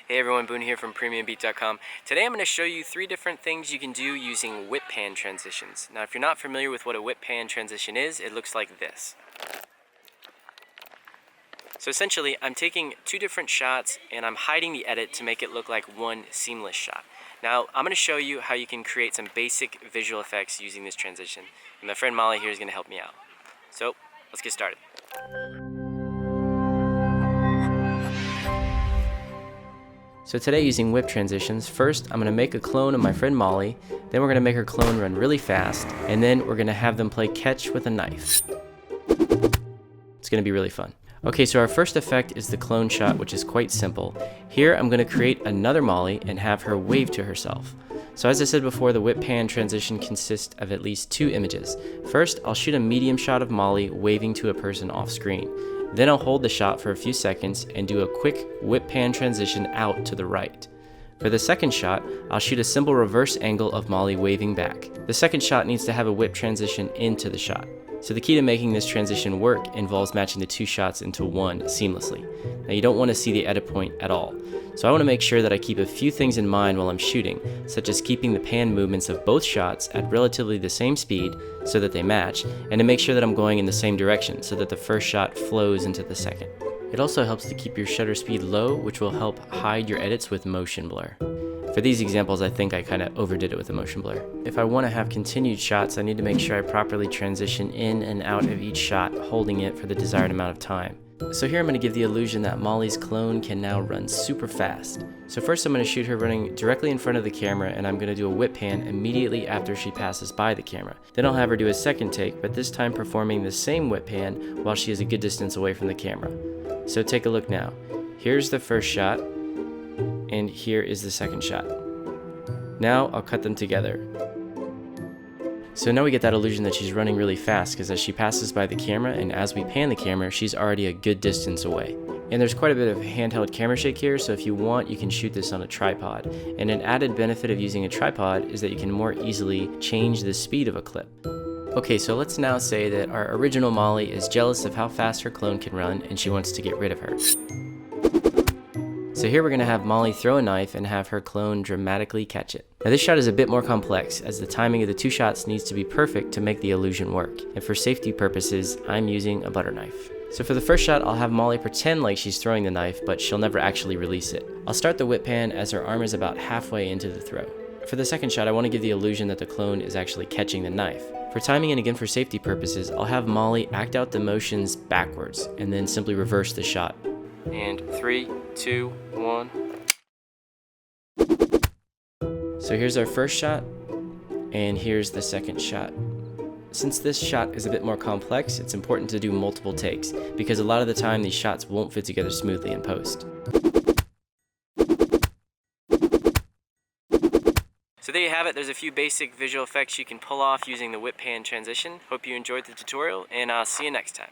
Hey everyone, Boone here from PremiumBeat.com. Today I'm going to show you 3 different things you can do using whip pan transitions. Now if you're not familiar with what a whip pan transition is, it looks like this. So essentially I'm taking 2 different shots and I'm hiding the edit to make it look like one seamless shot. Now I'm going to show you how you can create some basic visual effects using this transition. And my friend Molly here is going to help me out. So let's get started. So today using whip transitions, first I'm going to make a clone of my friend Molly, then we're going to make her clone run really fast, and then we're going to have them play catch with a knife. It's going to be really fun. Okay, so our first effect is the clone shot, which is quite simple. Here I'm going to create another Molly and have her wave to herself. So as I said before, the whip pan transition consists of at least 2 images. First, I'll shoot a medium shot of Molly waving to a person off screen. Then I'll hold the shot for a few seconds and do a quick whip pan transition out to the right. For the second shot, I'll shoot a simple reverse angle of Molly waving back. The second shot needs to have a whip transition into the shot. So the key to making this transition work involves matching the 2 shots into one seamlessly. Now you don't want to see the edit point at all. So I want to make sure that I keep a few things in mind while I'm shooting, such as keeping the pan movements of both shots at relatively the same speed so that they match, and to make sure that I'm going in the same direction so that the first shot flows into the second. It also helps to keep your shutter speed low, which will help hide your edits with motion blur. For these examples, I think I kind of overdid it with the motion blur. If I want to have continued shots, I need to make sure I properly transition in and out of each shot, holding it for the desired amount of time. So here I'm going to give the illusion that Molly's clone can now run super fast. So first I'm going to shoot her running directly in front of the camera, and I'm going to do a whip pan immediately after she passes by the camera. Then I'll have her do a second take, but this time performing the same whip pan while she is a good distance away from the camera. So take a look now. Here's the first shot, and here is the second shot. Now I'll cut them together. So now we get that illusion that she's running really fast, because as she passes by the camera and as we pan the camera, she's already a good distance away. And there's quite a bit of handheld camera shake here, so if you want, you can shoot this on a tripod. And an added benefit of using a tripod is that you can more easily change the speed of a clip. Okay, so let's now say that our original Molly is jealous of how fast her clone can run and she wants to get rid of her. So here we're going to have Molly throw a knife and have her clone dramatically catch it. Now this shot is a bit more complex, as the timing of the 2 shots needs to be perfect to make the illusion work. And for safety purposes, I'm using a butter knife. So for the first shot, I'll have Molly pretend like she's throwing the knife, but she'll never actually release it. I'll start the whip pan as her arm is about halfway into the throw. For the second shot, I want to give the illusion that the clone is actually catching the knife. For timing and again for safety purposes, I'll have Molly act out the motions backwards and then simply reverse the shot. And 3, 2, 1. So here's our first shot, and here's the second shot. Since this shot is a bit more complex, it's important to do multiple takes, because a lot of the time these shots won't fit together smoothly in post. So there you have it. There's a few basic visual effects you can pull off using the whip pan transition. Hope you enjoyed the tutorial, and I'll see you next time.